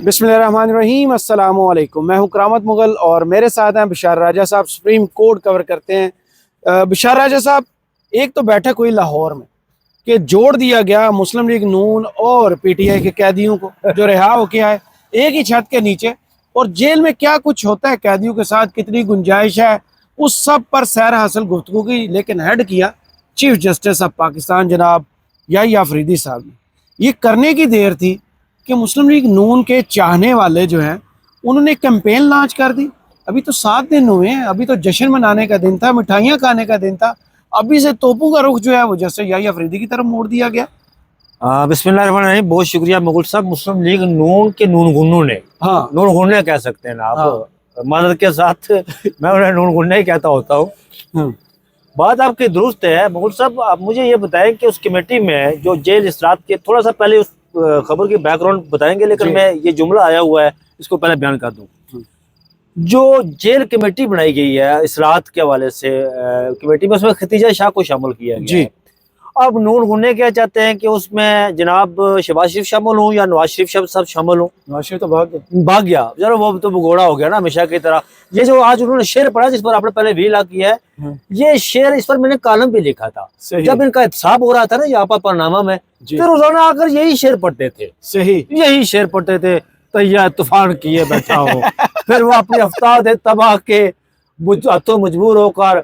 बिस्मिल्लाहिर्रहमानिर्रहीम, अस्सलामु अलैकुम। मैं हूँ करामत मुगल और मेरे साथ हैं बिशार राजा साहब। सुप्रीम कोर्ट कवर करते हैं। बिशार राजा साहब, एक तो बैठक हुई लाहौर में कि जोड़ दिया गया मुस्लिम लीग नून और पीटीआई के कैदियों को जो रिहा होके आए एक ही छत के नीचे, और जेल में क्या कुछ होता है कैदियों के साथ, कितनी गुंजाइश है, उस सब पर सैर हासिल गुफ्तगू की, लेकिन हेड किया चीफ जस्टिस ऑफ पाकिस्तान जनाब याहिया अफरीदी साहब ने। ये करने की देर थी कि मुस्लिम लीग नून के चाहने वाले जो हैं उन्होंने कैंपेन लॉन्च कर दी। अभी तो 7 दिन हुए हैं, अभी तो जश्न मनाने का दिन था, मिठाइयाँ खाने का दिन था, अभी से तोपों का रुख जो है वो जैसे याहिया अफरीदी की तरफ मोड़ दिया गया। बिस्मिल्लाहिर्रहमानिर्रहीम। बहुत शुक्रिया मुगल साहब। मुस्लिम लीग नून के नून गुन्नू ने, हाँ, नून गुन्ने कह सकते हैं ना आप, हाँ। मदद के साथ मैं उन्हें नून गुन्ने ही कहता होता हूँ। बात आपकी दुरुस्त है मुगल साहब। आप मुझे ये बताएं कि उस कमेटी में जो जेल इसरात के, थोड़ा सा पहले उस खबर की बैकग्राउंड बताएंगे, लेकिन मैं ये जुमला आया हुआ है इसको पहले बयान कर दूं। जो जेल कमेटी बनाई गई है इसरात के हवाले से, कमेटी में उसमें खतीजा शाह को शामिल किया गया है। अब नून गुन्ने क्या चाहते हैं कि उसमें जनाब शहबाज शरीफ शामिल हों या नवाज शरीफ सब शामिल हों। नवाज शरीफ तो भाग गया चलो वो तो भगोड़ा हो गया ना हमेशा की तरह। ये जो आज उन्होंने शेर पढ़ा जिस पर आपने पहले भी ला किया है, ये शेर, इस पर मैंने कॉलम भी लिखा था जब इनका एहतसाब हो रहा था ना यहाँ पर परनामा में, तो रोजाना आकर यही शेर पढ़ते थे। सही, यही शेर पढ़ते थे, तैयार तूफान किए बैठा हो फिर वो अपनी अफ्ताह तबाह के हाथों मजबूर होकर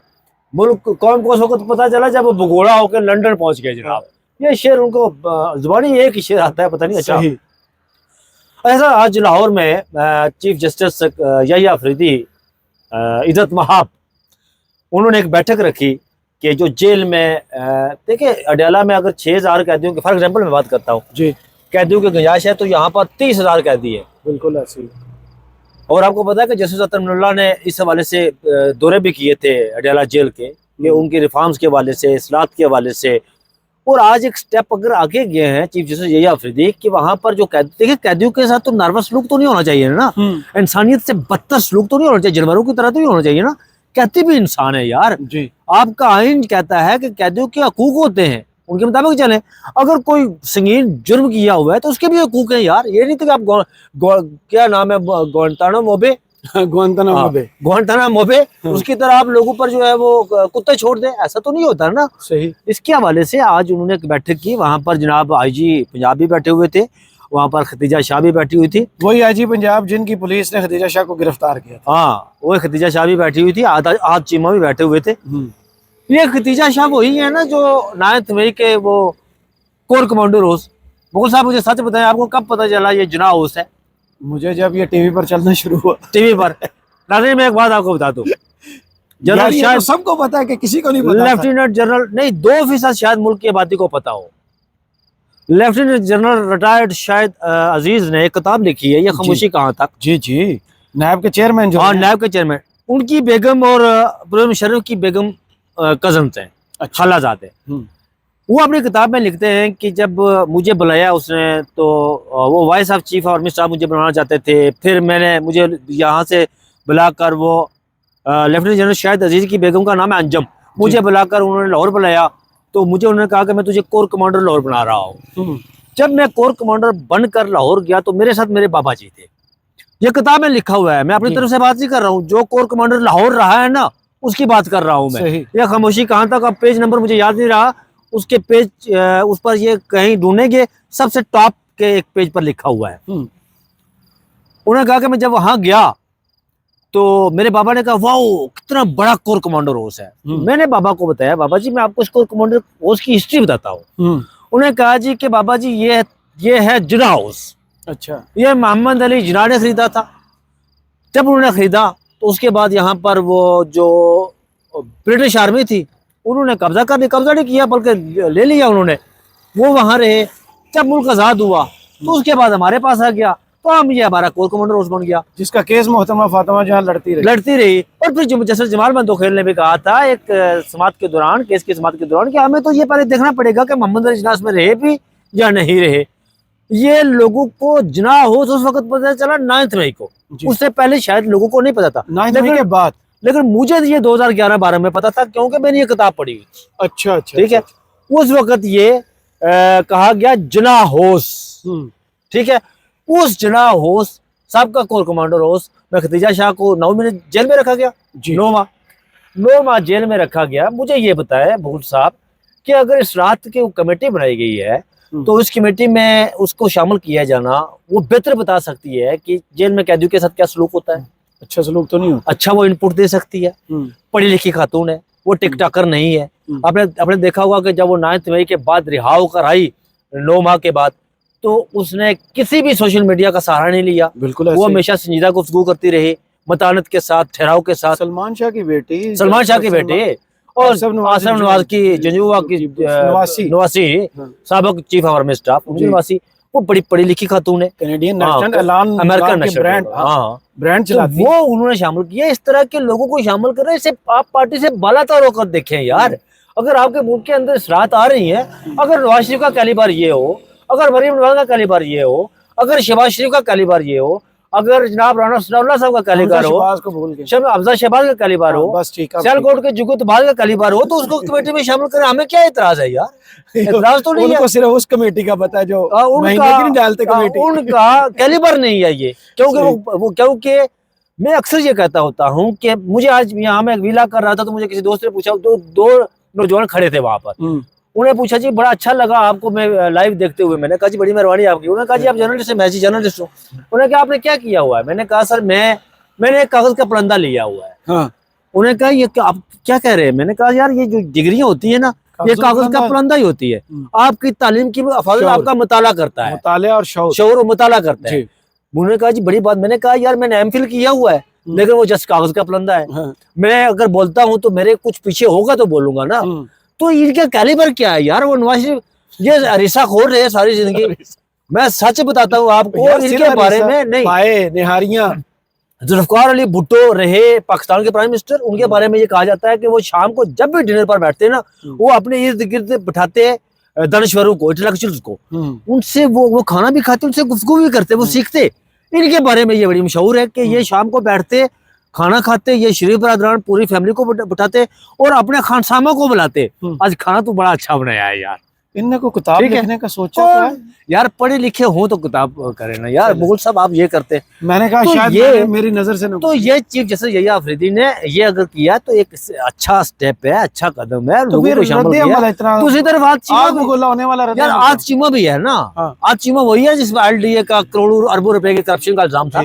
मुल्क कौम को उस वक्त पता चला जब वो भगोड़ा होकर लंदन पहुंच गए जनाब। ये शेर उनको जुबानी एक ही शेर आता है, पता नहीं। अच्छा, ऐसा आज लाहौर में चीफ जस्टिस याहिया अफरीदी इज्जत महाब, उन्होंने एक बैठक रखी कि जो जेल में देखिए अडयाला में अगर 6000 कैदियों की, फॉर एग्जाम्पल मैं बात करता हूँ जी, कैदियों की गुंजाइश है, तो यहाँ पर 30,000 कैदी है। बिल्कुल ऐसी। और आपको पता है कि जस्टिस अतनुल्लाह ने इस हवाले से दौरे भी किए थे अडयाला जेल के, कि उनकी रिफॉर्म्स के हवाले से, इस्लाहत के हवाले से। और आज एक स्टेप अगर आगे गए हैं चीफ जस्टिस याहिया अफरीदी कि वहां पर जो कैदी, देखिए कैदियों के साथ तो नर्वस सलूक तो नहीं होना चाहिए ना, इंसानियत से बदतर सलूक तो नहीं होना चाहिए, जानवरों की तरह तो नहीं होना चाहिए ना। कैदी भी इंसान है यार जी। आपका आइन कहता है कि कैदियों के हकूक होते हैं, उनके मुताबिक चले। अगर कोई संगीन जुर्म किया हुआ है तो उसके भी हकूक हैं यार। ये नहीं तो कि आप क्या नाम है, गुआंतानामो बे उसकी तरह आप लोगों पर जो है वो कुत्ते छोड़ दें, ऐसा तो नहीं होता ना। सही। इसके हवाले से आज उन्होंने एक बैठक की, वहां पर जनाब आईजी पंजाब भी बैठे हुए थे, वहां पर खतीजा शाह भी बैठी हुई थी, वही आईजी पंजाब जिनकी पुलिस ने खतीजा शाह को गिरफ्तार किया। हाँ, वो खतीजा शाह भी बैठी हुई थी, आज चीमा भी बैठे हुए थे। ये खतीजा शाह वही है ना जो 9 मई के वो कोर कमांडो रोज। मुगल साहब मुझे सच बताएं, आपको कब पता चला ये जुना हाउस है? मुझे जब ये टीवी पर चलना शुरू हुआ। टीवी पर नाज़रीन मैं एक बात आपको बता दूं, जनरल शायद तो सबको पता है कि किसी को नहीं पता। लेफ्टिनेंट जनरल नहीं, 2% शायद मुल्क की आबादी को पता हो। लेफ्टिनेंट जनरल रिटायर्ड शायद अजीज ने एक किताब लिखी है, ये खामोशी कहाँ तक। जी जी, नायब के चेयरमैन जो, हाँ नायब के चेयरमैन, उनकी बेगम और परवेज मुशर्रफ की बेगम कजन हैं, खालाजाद हैं। वो अपनी किताब में लिखते हैं कि जब मुझे बुलाया उसने, तो वो vice of chief army staff मुझे बनाना चाहते थे, फिर मुझे यहाँ से बुलाकर वो लेफ्टिनेंट जनरल शाहिद अजीज की बेगम का नाम है अंजम, मुझे बुलाकर उन्होंने लाहौर बुलाया, तो मुझे उन्होंने कहा कि मैं तुझे कोर कमांडर लाहौर बना रहा हूँ। जब मैं कोर कमांडर बनकर लाहौर गया तो मेरे साथ मेरे बाबा जी थे। ये किताब में लिखा हुआ है, मैं अपनी तरफ से बात नहीं कर रहा हूँ, जो कोर कमांडर लाहौर रहा है ना उसकी बात कर रहा हूँ मैं। यह खामोशी कहाँ तक, अब पेज नंबर मुझे याद नहीं रहा, उसके पेज उस पर ये कहीं ढूंढेंगे, सबसे टॉप के एक पेज पर लिखा हुआ है। उन्होंने कहा कि मैं जब वहां गया तो मेरे बाबा ने कहा वाह कितना बड़ा कोर कमांडर हाउस है। मैंने बाबा को बताया, बाबा जी मैं आपको इस कोर कमांडर हाउस की हिस्ट्री बताता हूँ। उन्होंने कहा जी कि बाबा जी ये है जिना हाउस। अच्छा, ये मोहम्मद अली जिना ने खरीदा था। जब उन्होंने खरीदा तो उसके बाद यहाँ पर वो जो ब्रिटिश आर्मी थी उन्होंने कब्जा नहीं किया, बल्कि ले लिया उन्होंने, वो वहां रहे। जब मुल्क आजाद हुआ तो उसके बाद हमारे पास आ गया, तो हम ये हमारा कोर कमांडर हाउस बन गया, जिसका केस मोहतरमा फातिमा जहां लड़ती रही। और फिर जैसे जमाल बंदोखेल ने भी कहा था एक समात के दौरान, केस की समात के दौरान, कि हमें तो ये पहले देखना पड़ेगा कि मोहम्मद अली जिन्ना में रहे भी या नहीं रहे। ये लोगों को जिन्ना हाउस उस वक्त पता चला 9 मई को, उससे पहले शायद लोगों को नहीं पता था। 9 मई के बाद, लेकिन मुझे ये 2011-12 में पता था, क्योंकि मैंने ये किताब पढ़ी हुई। अच्छा, ठीक है। उस वक्त ये कहा गया जिना हाउस, ठीक है। उस जना होश सबका कोर कमांडर होश में खतीजा शाह को 9 महीने जेल में रखा गया, 9 माह जेल में रखा गया। मुझे ये बताया भूल साहब कि अगर इस रात की कमेटी बनाई गई है तो उस कमेटी में उसको शामिल किया जाना वो बेहतर बता सकती है कि जेल में कैदियों के साथ क्या सलूक होता है। अच्छा सलूक तो नहीं होता, अच्छा वो इनपुट दे सकती है, पढ़ी लिखी खातून है, वो टिकटॉकर नहीं है। आपने देखा होगा कि जब वो 9 मई के बाद रिहा होकर आई 9 माह के बाद, तो उसने किसी भी सोशल मीडिया का सहारा नहीं लिया। बिल्कुल वो हमेशा संजीदा गुफ्तगू करती रही, मतानत के साथ, ठहराव के साथ। सलमान शाह की बेटी, सलमान शाह के बेटे और आसिफ नवाज की जंजुआ की नवासी साबिक चीफ ऑफ आर्मी स्टाफ नवासी, वो बड़ी पढ़ी लिखी खातून है, कैनेडियन नेशनल ऐलान अमेरिकन ब्रांड, ब्रांड चलाती है। वो उन्होंने शामिल किया। इस तरह के लोगों को शामिल कर रहे हैं, इसे आप पार्टी से बालातर होकर देखें यार। अगर आपके मुल्क के अंदर रात आ रही है, अगर नवाज शरीफ का कैलिबर ये हो, अगर मरीम नवाज का कैलिबर ये हो, अगर शहबाज शरीफ का कैलिबर ये हो, अगर जनाब राना सनाउल्लाह साहब का कैलिबर हो, अफजल शहबाज का कैलिबर हो, सियालकोट के जुगत बाल का कैलिबर हो, तो उसको कमेटी में शामिल करें। हमें क्या इतराज है यार? इतराज तो नहीं है, सिर्फ उस कमेटी का पता है जो उनका कैलिबर नहीं है ये। क्योंकि मैं अक्सर ये कहता होता हूँ कि मुझे आज यहाँ मैं विला कर रहा था तो मुझे किसी दोस्त ने पूछा, दो नौजवान खड़े थे वहां पर, उन्हें पूछा जी बड़ा अच्छा लगा आपको मैं लाइव देखते हुए। मैंने कहा जी बड़ी मेहरबानी आपकी। उन्होंने कहा जी आप जर्नलिस्ट हैं? मैं जी जर्नलिस्ट हूँ। उन्होंने कहा आपने क्या किया हुआ है? मैंने कहा सर मैंने एक कागज का पलंदा लिया हुआ है। हाँ। उन्होंने कहा ये आप क्या कह रहे हैं? मैंने कहा यार ये जो डिग्रियां होती है ना, ये कागज का पलंदा ही होती है। आपकी तालीम की अफाजत आपका मुताला करता है, मुताला और शऊर मुताला करता है। उन्होंने कहा जी बड़ी बात। मैंने कहा यार मैंने एमफिल किया हुआ है, लेकिन वो जस्ट कागज का पलंदा है। मैं अगर बोलता हूँ तो मेरे कुछ पीछे होगा तो बोलूंगा ना। तो इनका कैलिबर क्या है यार? वो नवाज शरीफ ये रिसा खोर रहे सारी जिंदगी। मैं सच बताता हूँ आपको, इनके बारे में नहीं निहारियां जुल्फकार अली भुट्टो रहे पाकिस्तान के प्राइम मिनिस्टर, उनके बारे में ये कहा जाता है कि वो शाम को जब भी डिनर पर बैठते हैं ना, वो अपने इर्द गिर्द बिठाते दानश्वरों को, इंटेलेक्चुअल्स को, उनसे वो खाना भी खाते, उनसे गुफ्तगू भी करते, वो सीखते। इनके बारे में ये बड़ी मशहूर है कि ये शाम को बैठते, खाना खाते, ये शरीफ बरादरान पूरी फैमिली को बिठाते और अपने खानसामा को बुलाते, आज खाना तो बड़ा अच्छा बनाया है यार। इनने को किताब लिखने का सोचा है यार? पढ़े लिखे हो तो किताब करें ना यार। मुगल साहब आप ये करते हैं, मैंने कहा तो शायद ये मेरी नजर से तो ये चीफ जस्टिस यहिया अफरीदी ने ये अगर किया तो एक अच्छा स्टेप है, अच्छा कदम है। तो फिर दूसरी तरफ आज चीमा भी है ना, आज चीमा वही है जिसमें LDA का करोड़ों अरबों रुपए के करप्शन का इल्जाम था,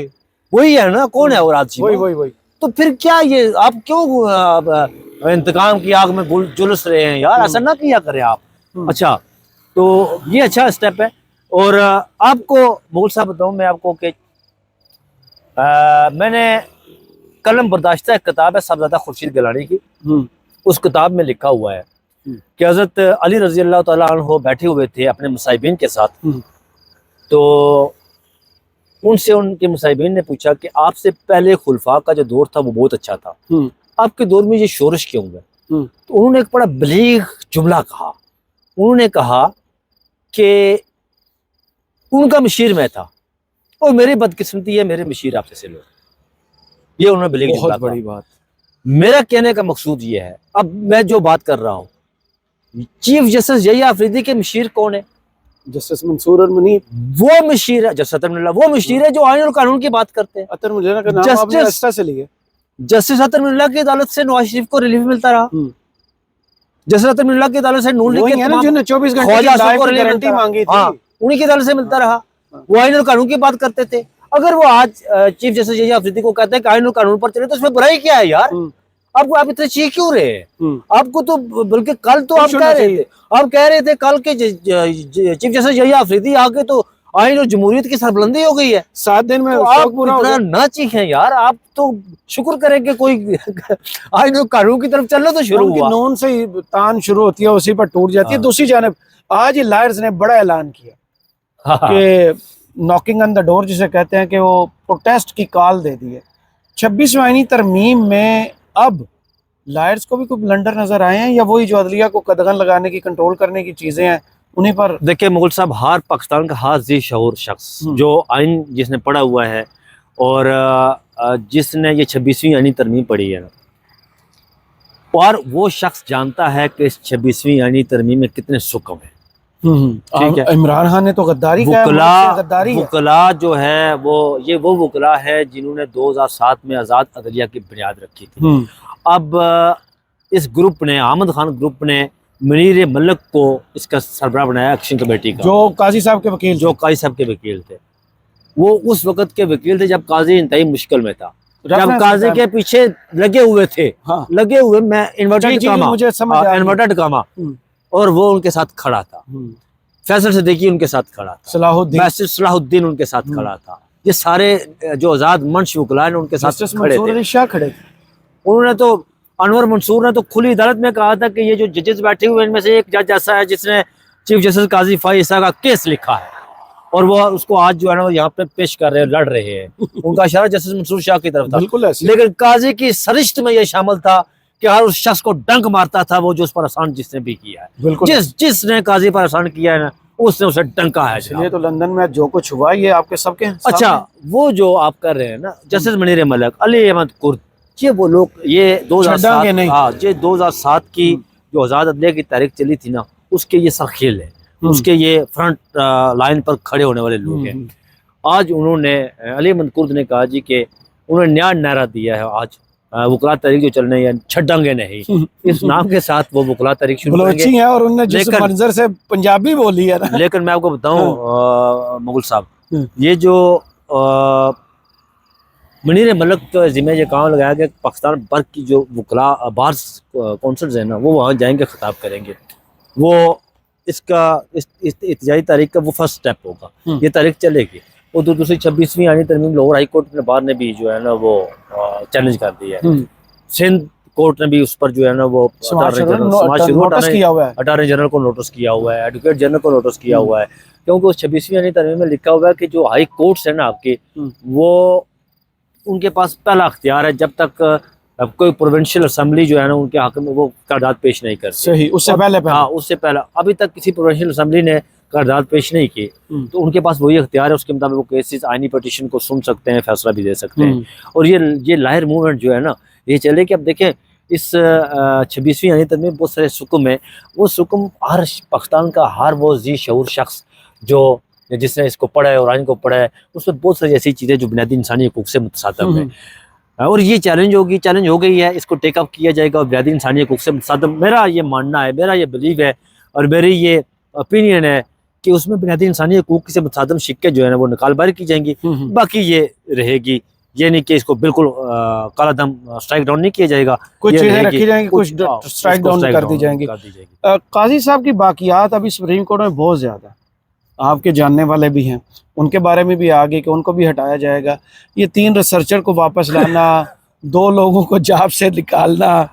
वही है ना। कौन है और आज चीमा? वही। तो फिर क्या ये आप क्यों इंतकाम की आग में झुलस रहे हैं यार? ऐसा ना किया करें आप। अच्छा, तो ये अच्छा स्टेप है। और आपको मुगल साहब बताऊं मैं आपको कि मैंने कलम बर्दाश्ता एक किताब है साहबजादा खुर्शीद गिलानी की, उस किताब में लिखा हुआ है कि हजरत अली रजी अल्लाह तआला अन्हु बैठे हुए थे अपने मुसाहिबीन के साथ, तो उनसे उनके मुसाहिबीन ने पूछा कि आपसे पहले खुलफा का जो दौर था वो बहुत अच्छा था, आपके दौर में ये शोरश क्यों है? तो उन्होंने एक बड़ा बलीग जुमला कहा। उन्होंने कहा कि उनका मशीर मैं था और मेरी बदकिस्मती है मेरे मशीर आपसे से लोग। ये उन्होंने बलीग जुमला कहा। बड़ी बात। मेरा कहने का मकसूद ये है, अब मैं जो बात कर रहा हूँ, चीफ जस्टिस यहिया अफरीदी के मशीर कौन है? जस्टिस मंसूर अल मुनीर। वो मशीर है, जस्टिस वो मशीर है जो आईन और कानून की बात करते हैं। अतर मुल्ला का नाम आपने रास्ता से लिया। जस्टिस अतर मुल्ला की अदालत से नवाज शरीफ को रिलीफ मिलता रहा। जस्टिस अतर मुल्ला की अदालत से नून लीग के 24 घंटे की गारंटी मांगी थी, उन्हीं की अदालत से मिलता रहा। वो आईन और कानून की बात करते थे। अगर वो आज चीफ जस्टिस यहिया अफरीदी को कहते हैं कि आईन और कानून पर चले, तो उसमें बुराई क्या है यार? आप इतने चीख क्यों रहे हैं? आपको तो बल्कि कल तो आप कह रहे थे कल के चीफ जस्टिस यहिया अफरीदी आके तो आईन और जमहूरियत की सरबुलंदी हो गई है 7 दिन में। तो आप इतना ना चीखें यार, आप तो शुक्र करें कि कोई आईन और कानून की तरफ चलना तो शुरू हुआ। नून से ही तान शुरू होती है, उसी पर टूट जाती है। दूसरी जानब आज ही लायर्स ने बड़ा ऐलान किया कि नॉकिंग ऑन द डोर जिसे कहते हैं, कि वो प्रोटेस्ट की कॉल दे दी है। 26वीं आईनी तरमीम में अब लायर्स को भी कोई ब्लंडर नजर आए हैं, या वही जो अदलिया को कदगन लगाने की, कंट्रोल करने की चीजें हैं उन्हीं पर? देखिए मुगल साहब, हर पाकिस्तान का हाजी शऊर शख्स जो आइन जिसने पढ़ा हुआ है और जिसने ये 26वीं आईनी तरमीम पढ़ी है, और वो शख्स जानता है कि इस 26वीं आईनी तरमीम में कितने सुकम है। ठीक है। इमरान खान ने तो गद्दारी का गद्दारी है। वकला जो है वो वकला है जिन्होंने 2007 में आज़ाद अदलिया की बुनियाद रखी थी। अब इस ग्रुप ने, अहमद खान ग्रुप ने मुनीर मलिक को इसका सरबराह बनाया एक्शन कमेटी का, जो काजी साहब के वकील, जो काजी साहब के वकील थे। वो उस वक्त के वकील थे जब काजी इंतहाई मुश्किल में था, जब काजी के पीछे लगे हुए थे। हाँ। लगे हुए, मैं इन्वर्टेड कामा, और वो उनके साथ खड़ा था। फैसल सिद्दीकी उनके साथ खड़ा था, सलाहुद्दीन उनके साथ खड़ा था। ये सारे जो आजाद मंश वकला ने उनके साथ खड़े थे। उन्होंने तो, अनवर मंसूर ने तो खुली अदालत में कहा था कि ये जो जजेस बैठे हुए इनमें से एक जज ऐसा है जिसने चीफ जस्टिस काजी फाइज ईसा का केस लिखा है, और वो उसको आज जो है ना यहाँ पे पेश कर रहे हैं, लड़ रहे हैं। उनका इशारा जस्टिस मंसूर शाह की तरफ था। लेकिन काजी की सरिश्त में यह शामिल था कि हर उस शख्स को डंक मारता था वो जो उस पर आसान जिसने भी किया है। जिसने काजी पर आसान किया है ना, उसने उसे डंका है। ये तो लंदन में जो कुछ हुआ ये आपके सबके। अच्छा, वो जो आप कर रहे हैं ना, जस्टिस मुनीर मलिक, अली अहमद कुर्द, ये वो लोग, ये 2007 की जो आज़ाद अदलिया की तारीख चली थी ना, उसके ये सखील है, उसके ये फ्रंट लाइन पर खड़े होने वाले लोग हैं। आज उन्होंने, अली अहमद कुर्द ने कहा जी कि उन्होंने नया नारा दिया है आज, वकला तहरीक जो चलने है छड़ेंगे नहीं, इस नाम के साथ वो वकला तहरीक शुरू करेंगे। और उन्होंने जिस मंजर से पंजाबी बोली है ना। लेकिन मैं आपको बताऊं मुगल साहब, ये जो मुनीर मलिक तो जिम्मे ये काम लगाया गया, पाकिस्तान भर की जो वकला बार कौंसल्स है ना, वो वहाँ जाएंगे, खिताब करेंगे। वो इसका इत्तिजाई तारीख का वो फर्स्ट स्टेप होगा। ये तारीख चलेगी। वो दूसरी 26वीं आनी तरमीम लाहौर हाई कोर्ट ने बार ने भी जो है ना वो चैलेंज कर दिया है। सिंध कोर्ट ने भी उस पर जो है ना वो अटॉर्नी जनरल को नोटिस किया हुआ है, एडवोकेट जनरल को नोटिस किया हुआ है, क्योंकि उस 26वीं आनी तरमीम में लिखा हुआ है कि जो हाई कोर्ट्स है ना आपके, वो उनके पास पहला अख्तियार है जब तक कोई प्रोविंशियल असेंबली जो है ना उनके हक में वो करारदाद पेश नहीं कर सही। उससे पहले हाँ, उससे पहले अभी तक किसी प्रोविंशियल असेंबली ने करारदाद पेश नहीं की, तो उनके पास वही अख्तियार है। उसके मुताबिक वो केसेस आईनी पटिशन को सुन सकते हैं, फैसला भी दे सकते हैं। और ये लाहिर मूवमेंट जो है ना, ये चले कि अब देखें इस 26वीं आनी तरमीम में बहुत सारे सुकुम है। वो सुकुम हर पाकिस्तान का हर वो जी शऊर शख्स जो जिसने इसको पढ़ा है और आइन को पढ़ा है, उसमें बहुत सारी ऐसी चीज़ें जो बुनियादी इंसानी हकूक से मुतसादम है। और ये चैलेंज हो गई है, इसको टेकअप किया जाएगा और बुनियादी इंसानी हकूक से मुतसादम, मेरा ये मानना है, मेरा ये बिलीव है और मेरी ये ओपिनियन है कि उसमें बुनियादी इंसानी हकूक से मुतसादम शिक्के जो है ना वो निकाल बाहर की जाएंगी। बाकी ये रहेगी, ये नहीं कि इसको बिल्कुल काला दम स्ट्राइक डाउन नहीं किया जाएगा, कुछ चीजें रखी जाएंगी, कुछ स्ट्राइक डाउन कर दी जाएंगी। काजी साहब की बाकियात अभी सुप्रीम कोर्ट में बहुत ज्यादा, आपके जानने वाले भी हैं, उनके बारे में भी आगे कि उनको भी हटाया जाएगा। ये 3 रिसर्चर को वापस लाना, 2 लोगों को जॉब से निकालना,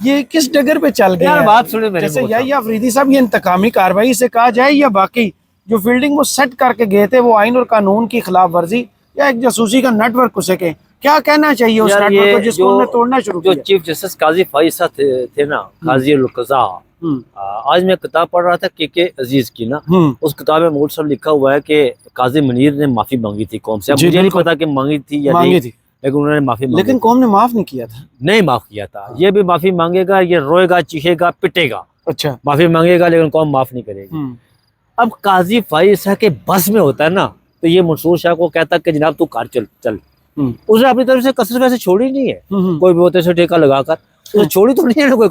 ये किस डगर पे चल गया? बात सुने मेरे, जैसे या अफरीदी साहब, ये इंतकामी कार्रवाई से कहा जाए या बाकी जो फील्डिंग वो सेट करके गए थे, वो आइन और कानून की खिलाफ वर्जी या एक जासूसी का नेटवर्क उसे के, क्या कहना चाहिए उस नेटवर्क को जिसको उन्होंने तोड़ना शुरू किया? जो चीफ जस्टिस काजी फाइज साहब थे ना, काजी उल कज़ा, आज मैं किताब पढ़ रहा था के अजीज की ना, उस किताब में मूल सब लिखा हुआ है कि काजी मुनीर ने माफी मांगी थी कौम से। अब मुझे नहीं पता कि मांगी थी या नहीं, लेकिन उन्होंने माफी मांगी। लेकिन कौम ने माफ नहीं किया था। नहीं माफ किया था। ये भी माफी मांगेगा, ये रोएगा, चीखेगा, पिटेगा, अच्छा माफी माफी मांगेगा, लेकिन कौम माफ नहीं करेगी। अब काजी फाइज साहब के बस में होता है ना, तो ये मंसूर शाह को कहता कि जनाब तू कार चल। उसने अपनी तरफ से कसर वैसे छोड़ी नहीं है, कोई भी होते से ठेका लगाकर उसे छोड़ी तो नहीं है ना, कोई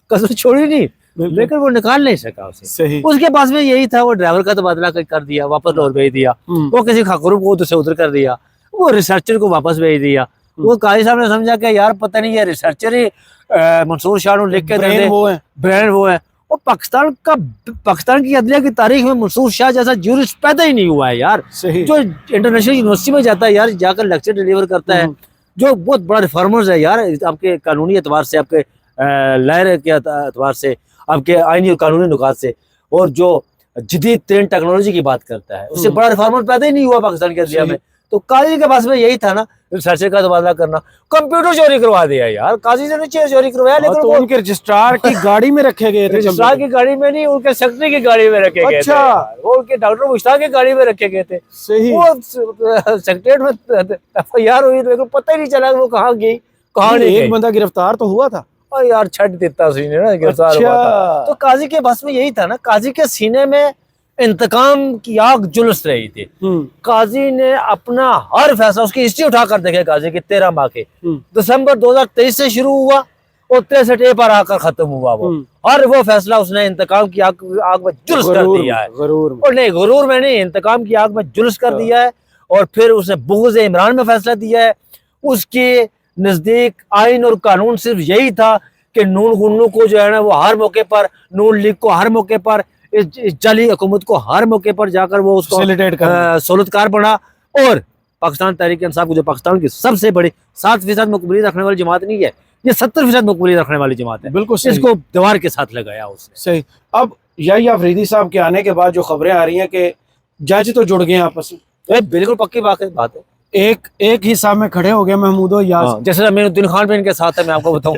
कसर छोड़ी नहीं, लेकिन वो निकाल नहीं सका उसे। उसके पास में यही था, वो ड्राइवर का तबादला कर दिया, वापस लाहौर भेज दिया, वो किसी खाकुर को उधर से उधर कर दिया, वो रिसर्चर को वापस भेज दिया। वो काजी साहब ने समझा कि यार पता नहीं ये रिसर्चर ही मंसूर शाह को लिख के ब्रेन वो है। और पाकिस्तान की अदलिया की तारीख में मंसूर शाह जैसा जूरिस्ट पैदा ही नहीं हुआ है यार, जो इंटरनेशनल यूनिवर्सिटी में जाता है यार, जाकर लेक्चर डिलीवर करता है, जो बहुत बड़ा रिफॉर्मर्स है यार, आपके कानूनी एतबार से, आपके लहर के एतबार से, आपके आईनी और कानूनी नुकात से, और जो जदीद तरीन टेक्नोलॉजी की बात करता है, उससे बड़ा रिफॉर्मर पैदा ही नहीं हुआ पाकिस्तान के अदलिया में। तो काजी के पास में यही था ना, रिसर्चर का तबादला करना। कंप्यूटर चोरी करवा दिया यार, काजी ने चोरी करवाया, लेकिन तो उनके रजिस्ट्रार की गाड़ी में रखे गए थे। रजिस्ट्रार की गाड़ी में नहीं, उनके सेक्रेटरी की गाड़ी में रखे गए थे। वो उनके डॉक्टर मुश्ताक की गाड़ी में रखे गए थे। सही। वो सेक्रेटरीट में FIR हुई, लेकिन पता ही नहीं चला वो कहाँ गई, कहाँ नहीं। एक बंदा गिरफ्तार तो हुआ था। और यार छट देता सीने ना गिरफ्तार हुआ था। तो काजी के बस में यही था ना, काजी के सीने में इंतकाम की आग जुलस रही थी। काजी ने अपना हर फैसला, उसकी हिस्ट्री उठा कर देखे काजी की 13 माह के, दिसंबर 2023 से शुरू हुआ और 63 पर आकर खत्म हुआ वो। और वो फैसला उसने इंतकाम की आग में जुलस कर दिया है। और नहीं, गुरूर में नहीं, इंतकाम की आग में जुलस कर दिया है। और फिर उसने बुग़्ज़ इमरान में फैसला दिया है। उसके नजदीक आइन और कानून सिर्फ यही था कि नून गुन्नू को जो है ना, वो हर मौके पर, नून लीग को हर मौके पर, इस जाली हुकूमत को हर मौके पर जाकर वो उसको सहूलतकार बना। और पाकिस्तान तहरीक इंसाफ को, जो पाकिस्तान की सबसे बड़ी 7% मकबूलियत रखने वाली जमात नहीं है, ये 70% मकबूलियत रखने वाली जमात है। बिल्कुल इसको दीवार के साथ लगाया उसने। सही। अब याहिया अफरीदी साहब के आने के बाद जो खबरें आ रही हैं कि जज तो जुड़ गए आपस में, बिल्कुल पक्की बात है। एक ही साहब में खड़े हो गए महमूद और याज। जैसे अमीनुद्दीन खान भी इनके साथ है, मैं आपको बताऊं।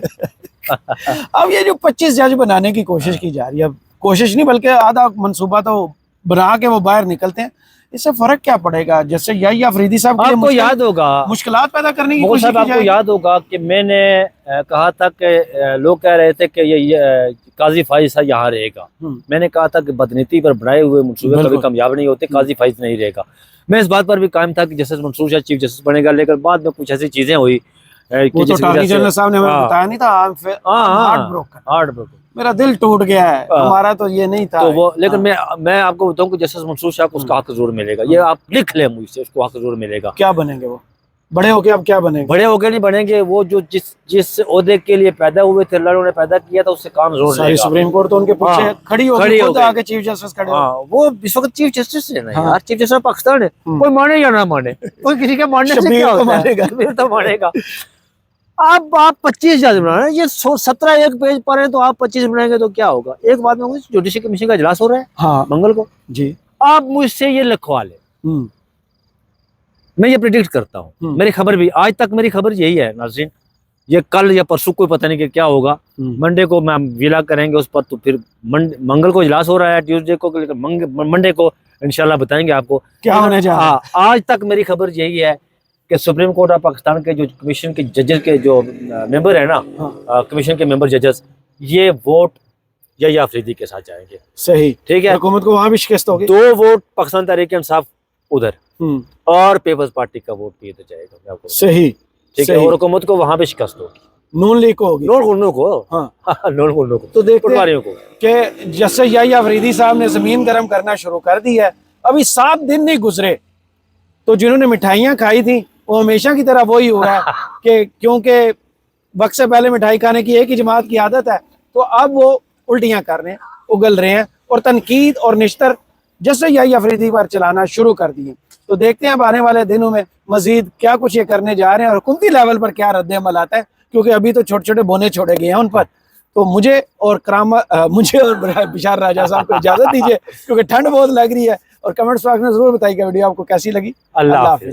अब ये जो 25 जज बनाने की कोशिश की जा रही है, कोशिश नहीं बल्कि आधा मंसूबा तो बना के वो बाहर निकलते हैं, इससे फर्क क्या पड़ेगा? जैसे याहिया अफरीदी साहब आपको याद होगा, मुश्किलात पैदा करने की कोशिश की आपको याद होगा कि मैंने कहा था कि लोग कह रहे थे कि ये काजी फाइज साहब यहाँ रहेगा। मैंने कहा था कि बदनीति पर बनाए हुए मंसूबे कभी कामयाब नहीं होते, काजी फाइज नहीं रहेगा। मैं इस बात पर भी कायम था कि justice Mansoor Shah chief justice बनेगा, लेकिन बाद में कुछ ऐसी चीजें हुई वो तो अटॉर्नी जनरल साहब ने हमें बताया नहीं था। हार्ट ब्रोकन, मेरा दिल टूट गया है, हमारा तो ये नहीं था। तो वो, लेकिन मैं आपको बताऊं कि जस्टिस मंसूर शाह को उसका हक जरूर मिलेगा। ये आप लिख लें मुझसे, उसको हक जरूर मिलेगा। क्या बनेंगे वो? बड़े होके अब क्या बनेंगे? बड़े होके नहीं बनेंगे, वो जो जिस ओहदे के लिए पैदा हुए थे, अल्लाह ने पैदा किया था, उससे काम जरूर लेगा। सुप्रीम कोर्ट तो उनके पीछे खड़ी होगी, आगे चीफ जस्टिस खड़े हो। वो इस वक्त चीफ जस्टिस है ना यार, चीफ जस्टिस पाकिस्तान है। कोई माने या ना माने, कोई किसी के मानने से क्या होता है, तो मानेगा। अब आप 25 जज बना रहे हैं, ये 17 एक पेज पर है, तो आप 25 बनाएंगे तो क्या होगा? एक बात में, जुडिशरी कमीशन का इजलास हो रहा है मंगल को जी, आप मुझसे ये लिखवा ले। मैं ये प्रिडिक्ट करता हूँ, मेरी खबर भी आज तक मेरी खबर यही है नाज़रीन, ये कल या परसों कोई पता नहीं कि क्या होगा। मंडे को मैं विला करेंगे उस पर, तो फिर मंगल को इजलास हो रहा है, ट्यूसडे को, मंडे को इंशाल्लाह बताएंगे आपको क्या होने जा रहा है। आज तक मेरी खबर यही है कि सुप्रीम कोर्ट ऑफ पाकिस्तान के जो कमीशन के जजेस के जो मेंबर है ना, कमीशन के मेंबर जजेस, ये वोट याहिया अफरीदी के साथ जाएंगे। सही, ठीक है। हुकूमत को वहां भी शिकस्त होगी। 2 वोट पाकिस्तान तहरीक इंसाफ उधर, और पीपल्स पार्टी का वोट भी इधर जाएगा। आपको सही, ठीक है। और हुकूमत को वहां भी शिकस्त होगी, नून लीग को होगी, नून गुन्नू को। नून गुन्नू को, तो देखते हैं को कि जैसे याहिया अफरीदी साहब ने जमीन गर्म करना शुरू कर दी है। अभी 7 दिन नहीं गुजरे तो जिन्होंने मिठाइयाँ खाई थी वो हमेशा की तरह वही हो रहा है कि क्योंकि वक्त से पहले मिठाई खाने की एक ही जमात की आदत है, तो अब वो उल्टियाँ कर रहे हैं, उगल रहे हैं और तनकीद और निश्तर जैसे याहिया अफरीदी पर चलाना शुरू कर दिए। तो देखते हैं अब आने वाले दिनों में मजीद क्या कुछ ये करने जा रहे हैं और हुकूमती लेवल पर क्या रद्द अमल आता है, क्योंकि अभी तो छोटे छोटे बोने छोड़े गए हैं उन पर। तो मुझे और बिशार राजा साहब को इजाजत दीजिए, क्योंकि ठंड बहुत लग रही है। और कमेंट्स बॉक्स में जरूर बताइएगा वीडियो आपको कैसी लगी। अल्लाह हाफिज़।